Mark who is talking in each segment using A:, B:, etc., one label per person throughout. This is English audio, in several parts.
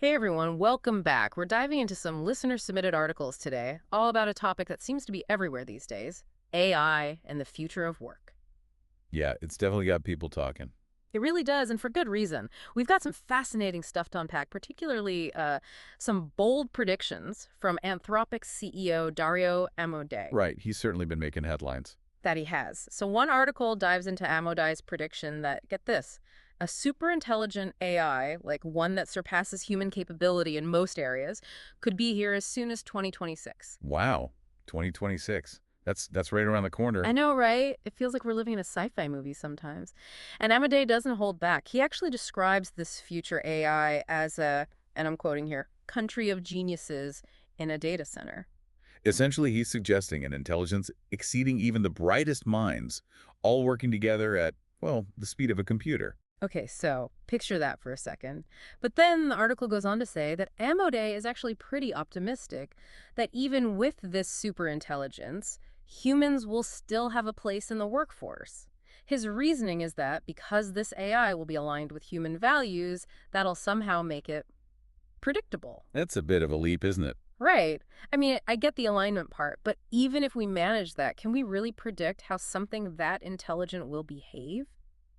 A: Hey everyone, welcome back. We're diving into some listener-submitted articles today, all about a topic that seems to be everywhere these days, AI and the future of work.
B: Yeah, it's definitely got people talking.
A: It really does, and for good reason. We've got some fascinating stuff to unpack, particularly some bold predictions from Anthropic CEO Dario Amodei
B: Right, he's certainly been making headlines.
A: that he has. So one article dives into Amodei's prediction that, get this, a super intelligent AI, like one that surpasses human capability in most areas, could be here as soon as 2026.
B: Wow, 2026. That's right around the corner.
A: I know, right? It feels like we're living in a sci-fi movie sometimes. And Amodei doesn't hold back. He actually describes this future AI as a, and I'm quoting here, country of geniuses in a data center.
B: Essentially, he's suggesting an intelligence exceeding even the brightest minds, all working together at, well, the speed of a computer.
A: Okay, so picture that for a second. But then the article goes on to say that Amodei is actually pretty optimistic that even with this superintelligence, humans will still have a place in the workforce. His reasoning is that because this AI will be aligned with human values, that'll somehow make it predictable.
B: That's a bit of a leap, isn't it?
A: Right. I mean, I get the alignment part, but even if we manage that, can we really predict how something that intelligent will behave?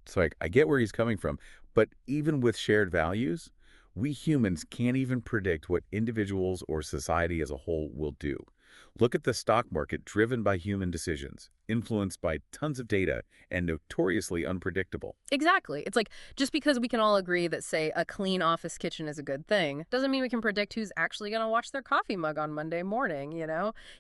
B: So I get where he's coming from, but even with shared values, we humans can't even predict what individuals or society as a whole will do. Look at the stock market driven by human decisions, influenced by tons of data, and notoriously unpredictable.
A: Exactly. It's like just because we can all agree that, say, a clean office kitchen is a good thing, doesn't mean we can predict who's actually going to wash their coffee mug on Monday morning?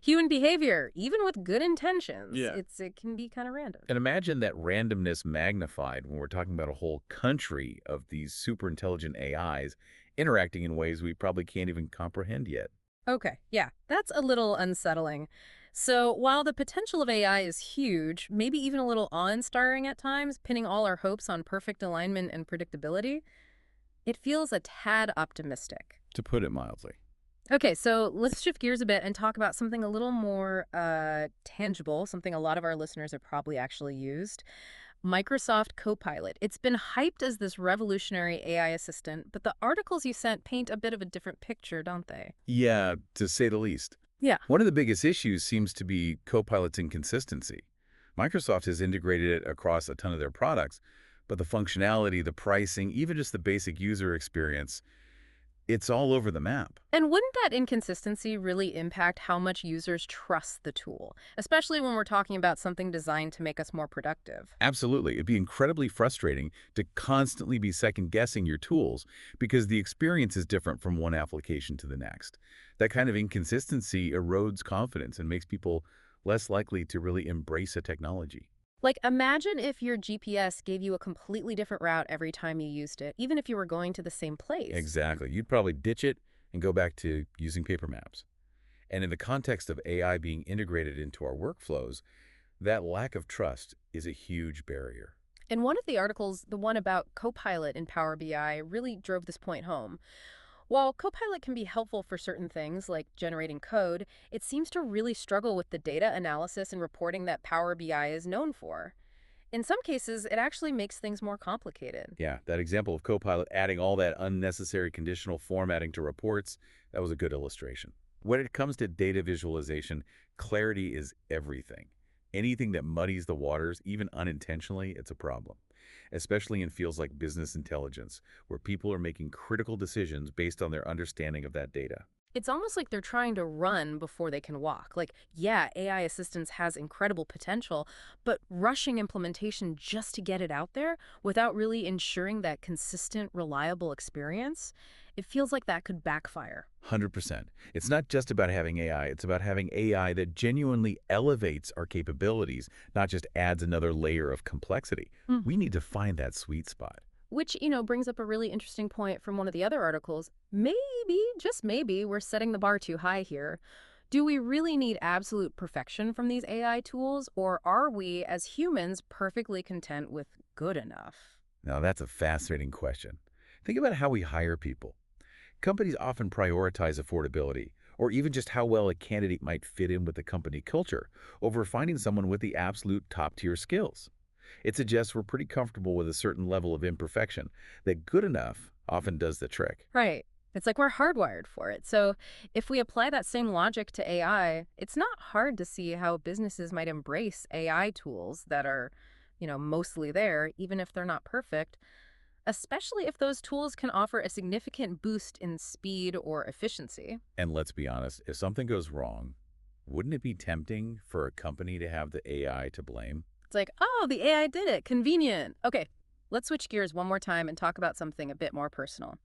A: Human behavior, even with good intentions,
B: Yeah.
A: it can be kind of random.
B: And imagine that randomness magnified when we're talking about a whole country of these super intelligent AIs interacting in ways we probably can't even comprehend yet.
A: Okay, yeah, that's a little unsettling. So while the potential of AI is huge, maybe even a little awe-inspiring at times, pinning all our hopes on perfect alignment and predictability, it feels a tad optimistic.
B: To put it mildly.
A: Okay, so let's shift gears a bit and talk about something a little more tangible, something a lot of our listeners have probably actually used. Microsoft CoPilot. It's been hyped as this revolutionary AI assistant, but the articles you sent paint a bit of a different picture, don't they?
B: Yeah, to say the least.
A: Yeah.
B: One of the biggest issues seems to be Copilot's inconsistency. Microsoft has integrated it across a ton of their products, but the functionality, the pricing, even just the basic user experience, it's all over the map.
A: And wouldn't that inconsistency really impact how much users trust the tool, especially when we're talking about something designed to make us more productive?
B: Absolutely. It'd be incredibly frustrating to constantly be second-guessing your tools because the experience is different from one application to the next. That kind of inconsistency erodes confidence and makes people less likely to really embrace a technology.
A: Like, imagine if your GPS gave you a completely different route every time you used it, even if you were going to the same place.
B: Exactly. You'd probably ditch it and go back to using paper maps. And in the context of AI being integrated into our workflows, that lack of trust is a huge barrier.
A: In one of the articles, the one about Copilot in Power BI really drove this point home. While Copilot can be helpful for certain things, like generating code, it seems to really struggle with the data analysis and reporting that Power BI is known for. In some cases, it actually makes things more complicated.
B: Yeah, that example of Copilot adding all that unnecessary conditional formatting to reports, that was a good illustration. When it comes to data visualization, clarity is everything. Anything that muddies the waters, even unintentionally, it's a problem. Especially in fields like business intelligence, where people are making critical decisions based on their understanding of that data.
A: It's almost like they're trying to run before they can walk. Like, yeah, AI assistance has incredible potential, but rushing implementation just to get it out there without really ensuring that consistent, reliable experience, it feels like that could backfire.
B: 100%. It's not just about having AI, it's about having AI that genuinely elevates our capabilities, not just adds another layer of complexity. We need to find that sweet spot.
A: Which brings up a really interesting point from one of the other articles. Maybe, just maybe, we're setting the bar too high here. Do we really need absolute perfection from these AI tools, or are we, as humans, perfectly content with good enough?
B: Now, that's a fascinating question. Think about how we hire people. Companies often prioritize affordability, or even just how well a candidate might fit in with the company culture, over finding someone with the absolute top-tier skills. It suggests we're pretty comfortable with a certain level of imperfection, that good enough often does the trick.
A: Right. It's like we're hardwired for it. So if we apply that same logic to AI, it's not hard to see how businesses might embrace AI tools that are, mostly there, even if they're not perfect, especially if those tools can offer a significant boost in speed or efficiency.
B: And let's be honest, if something goes wrong, wouldn't it be tempting for a company to have the AI to blame?
A: It's like, oh, the AI did it. Convenient. Okay, let's switch gears one more time and talk about something a bit more personal.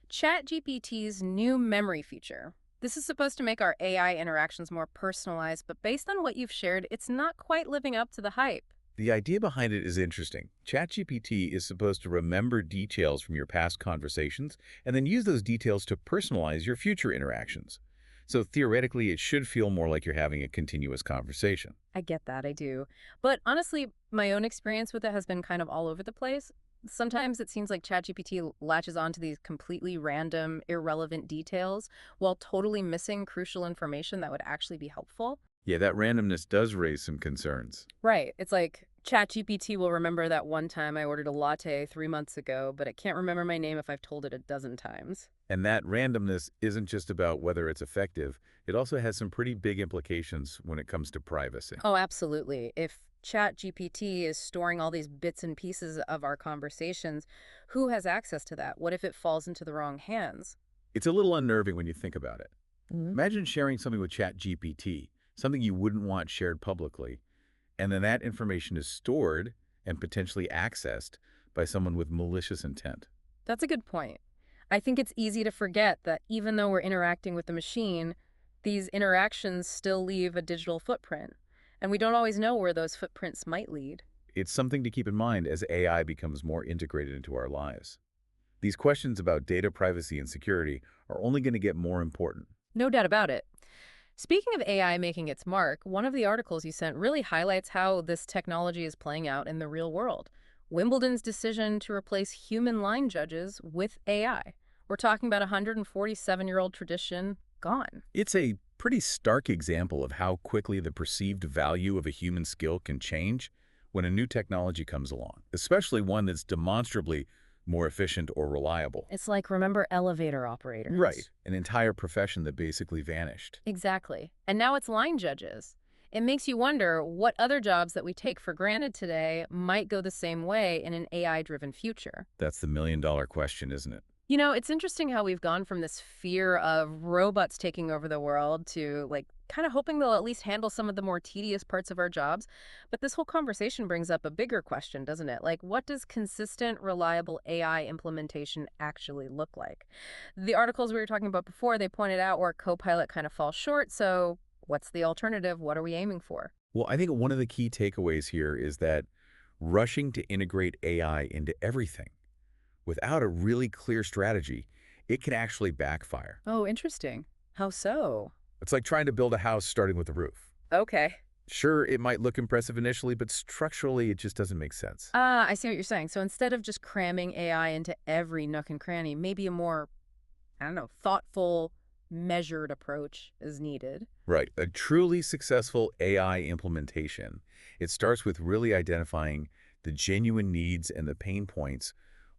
A: ChatGPT's new memory feature. This is supposed to make our AI interactions more personalized, but based on what you've shared, it's not quite living up to the hype.
B: The idea behind it is interesting. ChatGPT is supposed to remember details from your past conversations and then use those details to personalize your future interactions. So theoretically, it should feel more like you're having a continuous conversation.
A: I get that, I do. But honestly, my own experience with it has been kind of all over the place. Sometimes it seems like ChatGPT latches onto these completely random, irrelevant details while totally missing crucial information that would actually be helpful.
B: Yeah, that randomness does raise some concerns.
A: Right. It's like ChatGPT will remember that one time I ordered a latte 3 months ago, but it can't remember my name if I've told it a dozen times.
B: And that randomness isn't just about whether it's effective. It also has some pretty big implications when it comes to privacy.
A: Oh, absolutely. If ChatGPT is storing all these bits and pieces of our conversations, who has access to that? What if it falls into the wrong hands?
B: It's a little unnerving when you think about it.
A: Mhm.
B: Imagine sharing something with ChatGPT, something you wouldn't want shared publicly, and then that information is stored and potentially accessed by someone with malicious intent.
A: That's a good point. I think it's easy to forget that even though we're interacting with the machine, these interactions still leave a digital footprint. And we don't always know where those footprints might lead.
B: It's something to keep in mind as AI becomes more integrated into our lives. These questions about data privacy and security are only going to get more important.
A: No doubt about it. Speaking of AI making its mark, one of the articles you sent really highlights how this technology is playing out in the real world. Wimbledon's decision to replace human line judges with AI. We're talking about a 147-year-old tradition gone.
B: It's a pretty stark example of how quickly the perceived value of a human skill can change when a new technology comes along, especially one that's demonstrably more efficient or reliable.
A: It's like, remember elevator operators?
B: Right. An entire profession that basically vanished.
A: Exactly. And now it's line judges. It makes you wonder what other jobs that we take for granted today might go the same way in an AI-driven future.
B: That's the million-dollar question, isn't it?
A: It's interesting how we've gone from this fear of robots taking over the world to, like, kind of hoping they'll at least handle some of the more tedious parts of our jobs. But this whole conversation brings up a bigger question, doesn't it? Like, what does consistent, reliable AI implementation actually look like? The articles we were talking about before, they pointed out where CoPilot kind of falls short. So what's the alternative? What are we aiming for?
B: Well, I think one of the key takeaways here is that rushing to integrate AI into everything without a really clear strategy, it can actually backfire.
A: Oh, interesting. How so?
B: It's like trying to build a house starting with a roof.
A: Okay.
B: Sure, it might look impressive initially, but structurally, it just doesn't make sense.
A: I see what you're saying. So instead of just cramming AI into every nook and cranny, maybe a more, I don't know, thoughtful, measured approach is needed.
B: Right. A truly successful AI implementation, it starts with really identifying the genuine needs and the pain points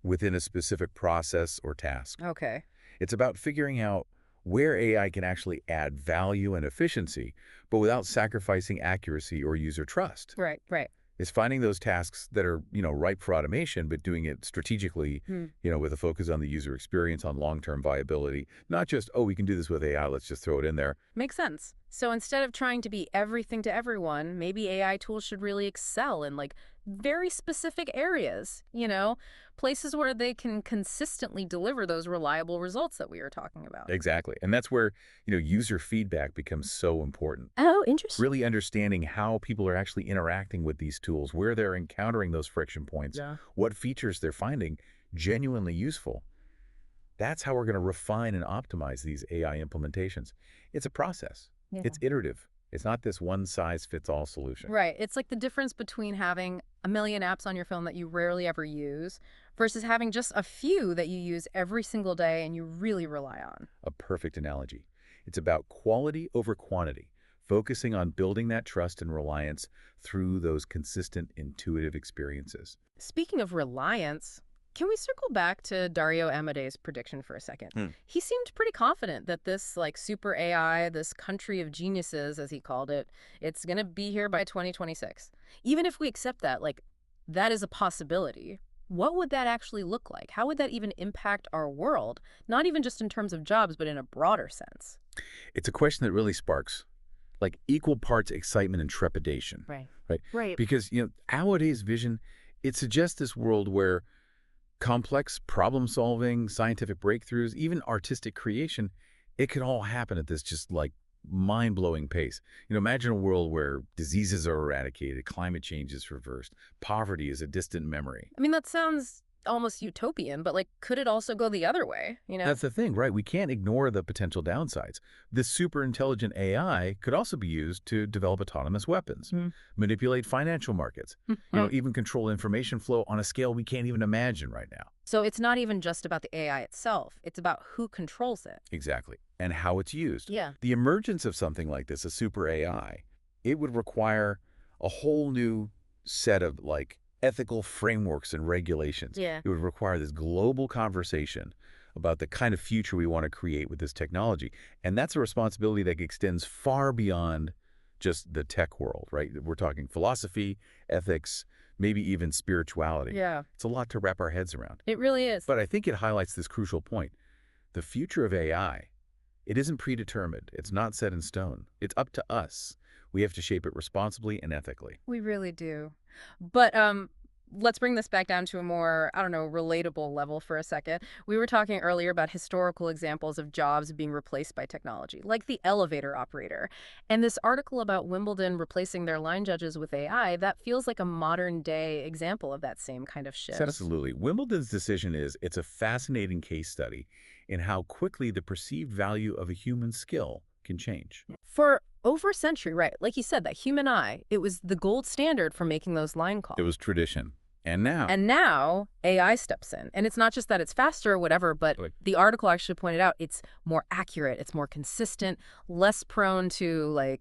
B: within a specific process or task.
A: Okay.
B: It's about figuring out where AI can actually add value and efficiency, but without sacrificing accuracy or user trust.
A: Right, right.
B: It's finding those tasks that are, ripe for automation, but doing it strategically,
A: Hmm.
B: with a focus on the user experience, on long-term viability, not just, oh, we can do this with AI, let's just throw it in there.
A: Makes sense. So instead of trying to be everything to everyone, maybe AI tools should really excel in like very specific areas, places where they can consistently deliver those reliable results that we were talking about.
B: Exactly. And that's where, user feedback becomes so important.
A: Oh, interesting.
B: Really understanding how people are actually interacting with these tools, where they're encountering those friction points,
A: Yeah.
B: what features they're finding genuinely useful. That's how we're going to refine and optimize these AI implementations. It's a process.
A: Yeah.
B: It's iterative. It's not this one-size-fits-all solution.
A: Right. It's like the difference between having a million apps on your phone that you rarely ever use versus having just a few that you use every single day and you really rely on.
B: A perfect analogy. It's about quality over quantity, focusing on building that trust and reliance through those consistent, intuitive experiences.
A: Speaking of reliance, Can we circle back to Dario Amodei's prediction for a second?
B: Hmm.
A: He seemed pretty confident that this super AI, this country of geniuses, as he called it, it's going to be here by 2026. Even if we accept that, that is a possibility. What would that actually look like? How would that even impact our world? Not even just in terms of jobs, but in a broader sense.
B: It's a question that really sparks like equal parts excitement and trepidation,
A: Right.
B: right?
A: Right.
B: Because, nowadays vision, it suggests this world where complex problem solving, scientific breakthroughs, even artistic creation, it can all happen at this just like mind-blowing pace. Imagine a world where diseases are eradicated, climate change is reversed, poverty is a distant memory.
A: I mean, that sounds almost utopian, but could it also go the other way,
B: That's the thing, right? We can't ignore the potential downsides. This super intelligent AI could also be used to develop autonomous weapons, manipulate financial markets, even control information flow on a scale we can't even imagine right now.
A: So it's not even just about the AI itself. It's about who controls it.
B: Exactly. And how it's used.
A: Yeah.
B: The emergence of something like this, a super AI, it would require a whole new set of ethical frameworks and regulations.
A: Yeah.
B: It would require this global conversation about the kind of future we want to create with this technology. And that's a responsibility that extends far beyond just the tech world, right? We're talking philosophy, ethics, maybe even spirituality.
A: Yeah.
B: It's a lot to wrap our heads around.
A: It really is.
B: But I think it highlights this crucial point. The future of AI, it isn't predetermined. It's not set in stone. It's up to us. We have to shape it responsibly and ethically.
A: We really do. But let's bring this back down to a more, I don't know, relatable level for a second. We were talking earlier about historical examples of jobs being replaced by technology, like the elevator operator. And this article about Wimbledon replacing their line judges with AI, that feels like a modern day example of that same kind of shift.
B: Absolutely. Wimbledon's decision it's a fascinating case study in how quickly the perceived value of a human skill can change.
A: For over a century, right? Like you said, that human eye, it was the gold standard for making those line calls.
B: It was tradition. And now,
A: And now AI steps in. And it's not just that it's faster or whatever, but the article actually pointed out it's more accurate, it's more consistent, less prone to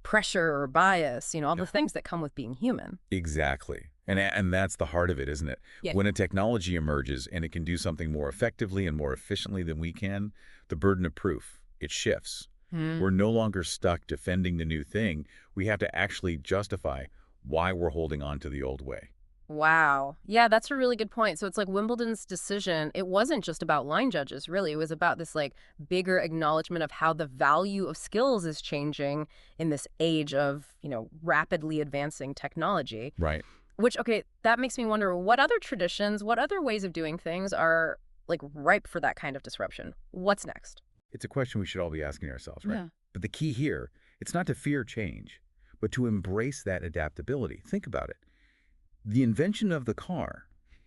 A: pressure or bias, all the things that come with being human.
B: exactly. And that's the heart of it, isn't it?
A: Yeah.
B: When a technology emerges and it can do something more effectively and more efficiently than we can, the burden of proof, it shifts. We're no longer stuck defending the new thing. We have to actually justify why we're holding on to the old way.
A: Wow. Yeah, that's a really good point. So it's like Wimbledon's decision, it wasn't just about line judges, really. It was about this bigger acknowledgement of how the value of skills is changing in this age of, rapidly advancing technology.
B: Right.
A: Which, okay, that makes me wonder what other traditions, what other ways of doing things are ripe for that kind of disruption? What's next?
B: It's a question we should all be asking ourselves, right?
A: Yeah.
B: But the key here, it's not to fear change, but to embrace that adaptability. Think about it. The invention of the car,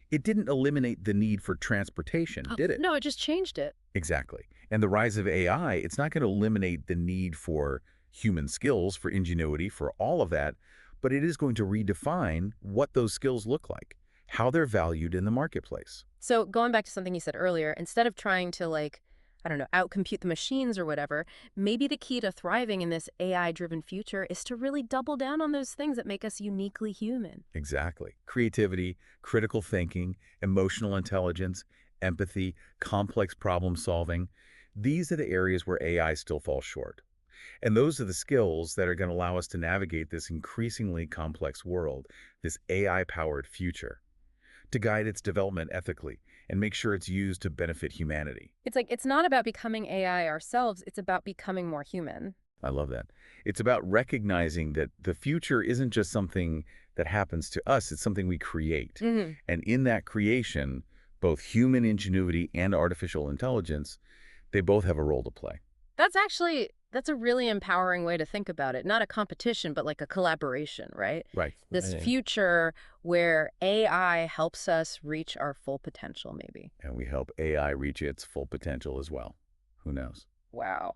B: it didn't eliminate the need for transportation, did it?
A: No, it just changed it.
B: Exactly. And the rise of AI, it's not going to eliminate the need for human skills, for ingenuity, for all of that, but it is going to redefine what those skills look like, how they're valued in the marketplace.
A: So going back to something you said earlier, instead of trying to I don't know, outcompete the machines or whatever, maybe the key to thriving in this AI-driven future is to really double down on those things that make us uniquely human.
B: Exactly. Creativity, critical thinking, emotional intelligence, empathy, complex problem solving. These are the areas where AI still falls short. And those are the skills that are going to allow us to navigate this increasingly complex world, this AI-powered future, to guide its development ethically and make sure it's used to benefit humanity.
A: It's not about becoming AI ourselves, it's about becoming more human.
B: I love that. It's about recognizing that the future isn't just something that happens to us, it's something we create. And in that creation, both human ingenuity and artificial intelligence, they both have a role to play.
A: That's a really empowering way to think about it. Not a competition, but a collaboration, right?
B: Right.
A: This future where AI helps us reach our full potential, maybe.
B: And we help AI reach its full potential as well. Who knows?
A: Wow.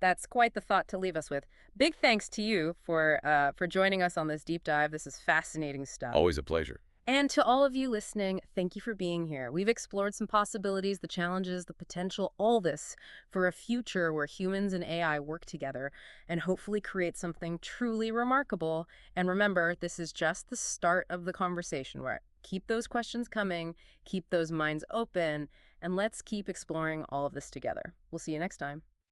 A: That's quite the thought to leave us with. Big thanks to you for joining us on this deep dive. This is fascinating stuff.
B: Always a pleasure.
A: And to all of you listening, thank you for being here. We've explored some possibilities, the challenges, the potential, all this for a future where humans and AI work together and hopefully create something truly remarkable. And remember, this is just the start of the conversation, right? Keep those questions coming, keep those minds open, and let's keep exploring all of this together. We'll see you next time.